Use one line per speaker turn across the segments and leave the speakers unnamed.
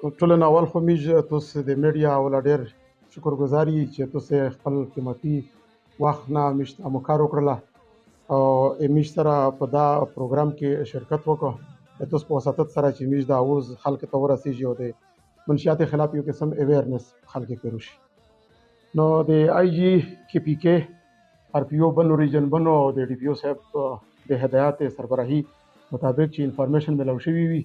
ټولو نه اول خو موږ تاسو د میډیا ولا ډېر شکرګزار یو چې تاسو خپل قیمتي وخت نه موږ ته همکاري وکړله او موږ سره په دا پروګرام کې شرکت وکړو د تاسو په وساتت سره چې موږ دا اوس خلکو ته ورسېږي او د منشیات خلاف یو قسم اویرنس خلکو کې وشي. نو د آی جی کې پی کې آر پی او بنو ریجن بنو او د ډي پی او صاحب د هدایات سربراهي مطابق چې انفارمیشن ملو شوی وي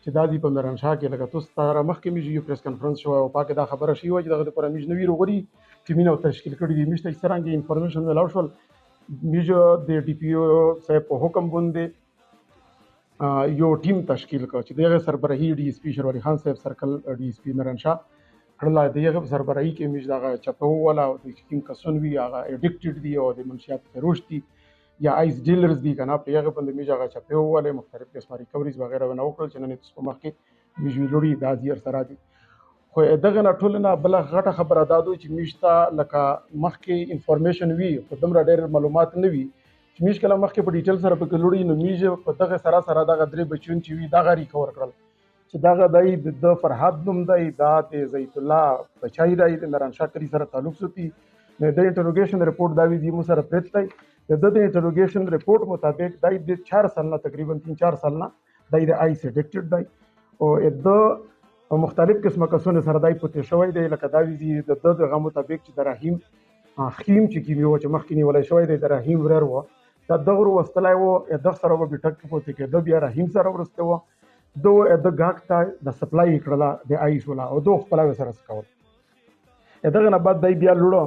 چې دا دی په میرانشاه کې لکه تاسو ته مخکې موږ یو پریس کانفرنس شو او پاکه دا خبره شوې وه چې دغه دپاره موږ نوي روغړي ټیمونه تشکیل کړي دي. موږ ته چې څرنګه انفارمیشن ملو شول موږ د ډي پی او صاحب په حکم باندې یو ټیم تشکیل کړ چې دغه سربراهي ډي اس پي شروعالي خان صاحب سرکل ډي اس پي میرانشاه کړله. دغه سربراهي کې موږ دغه چپه ووله او د کوم کسان وي هغه اډکټډ دي او د منشیات فروش دي یا آیس ډیلرز دي کنه په هغه باندې موږ هغه چپه ووله مختلف قسمه ریکوریز وغیره ونه وکړل چې نن تاسو په مخ کې موږ ویلوړي دا زیر سره دي. خو دغه نه ټول نه بل غټه خبره دا دوی چې موږ ته لکه مخکې انفارمیشن وي خو دومره ډېر معلومات نه وي چې موږ کله مخکې په ډیټیل سره پکې لوړي نو موږ په دغه سره دغه درې بچون چې وي دغه ریکور کړل چې دغه دی د فرهاد نوم دی دا د زیت الله بچای دی د میرانشاه کلي سره تعلق ساتي. د انټروګیشن رپورټ دا وی دی مو سره پرېت دی د انټروګیشن رپورټ مطابق دی د 4 سال نه تقریبا 3-4 سال نه دی د آیس اډکټډ دی او د مختلف قسمه کسونه سره دی پټ شوی دی لکه دا وی د دغه مطابق چې د رحیم خیم چې کیمیو چې مخکې نیولای شوی دی د رحیم ورر و دا دغه وستلای و د سره به ټک پوتې کې د بیا رحیم سره ورسته و دو د غاک ته د سپلای کړله د آیس ولا او دو خپل سره سکول دغه نه بعد دی بیا لوړو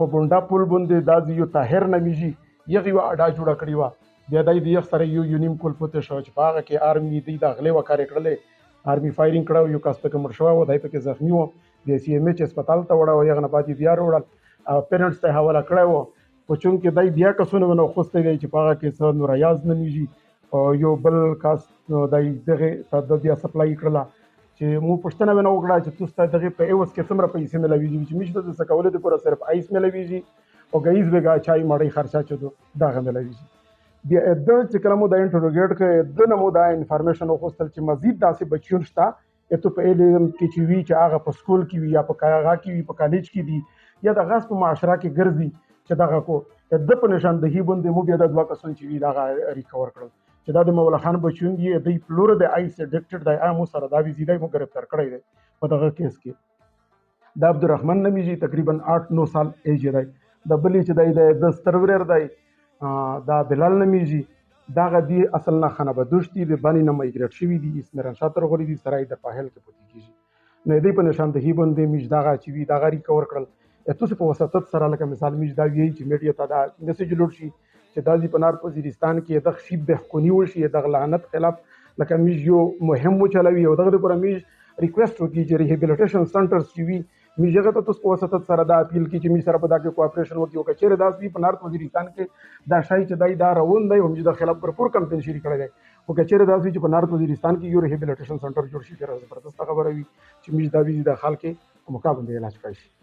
په بونډا پول باندې دا یو طاهر نمیږي یغه یو اډا جوړه کړی و بیا د یو سره یو نیم کول پته شو چې په هغه کې آرمي دی د غلې وکړې کړلې آرمي فایرینګ کړو یو کس په کوم شو و دای په کې زخمی و د سی ام ایچ هسپتال ته وړو یغه نه پاتې بیا وړل پیرنټس ته حواله کړو په چون کې دای بیا کسونه ونه خوسته دی چې په هغه کې څو نور ریاض نمیږي او یو بل کس دای دغه د بیا سپلای کړله چې مو پښتنه ونه وکړه چې تاسو دغه په اوس کې څومره پیسې ملويږي چې مشته د سکولې د پر صرف آیس ملويږي او ګایز وګا چای مړی خرچا چدو دا غملويږي بیا د چې کلمو د انټروګیټ کې د نمو د انفارمیشن او خوستل چې مزید داسې بچیون شته اته په علم کې چې وی چې هغه په سکول کې وی یا په کاغه کې وی په کالج کې دي یا د غاس په معاشره کې ګرځي چې دغه کو د په نشاندهي باندې مو بیا د دوه کسان چې وی دغه ریکور کړل چې دا د مولا خان بچون دی د پلور د آیس اډکټډ د امو سره دا وی زیدای مو گرفتار کړی دی په دغه کیس کې د عبدالرحمن نمیږي تقریبا 8-9 سال ایج دی د بلی چې د سترورر دی دا بلال نمیږي دغه دی اصل نه خانه بدوشتي د باندې نه مایګریټ شوی دی اسمران شاتر غوړي دی سرای د پاهل کې پوتې کیږي نو دی په نشاندهي باندې میج دغه چې وی دغه ریکور کړل تاسو په وساتت سره لکه مثال میج دا وی چې میډیا ته دا میسج لوړ شي چې دا دی په نار وزیرستان کې د خشیب بهقونی وشي د لعنت خلاف لکه میج یو مهم چلوي او دغه لپاره میج ریکوست وکړي چې ریهابیلیټیشن سنټرز چې وي میجغه ته تاسو په وساتت سره دا اپیل کی چې می سره په دا کې کوآپریشن وکړي او کچېره داس وی په نارت وزیرستان کې دا شای چې دای دا روان دی هم د خلاف پر کمپین شری کړی دی او کچېره داس وی چې په نارت وزیرستان کې یو ریهابیلیټیشن سنټر جوړ شي ډیره زبردست خبره وي چې می دا وی د خلک په مقابله علاج کوي.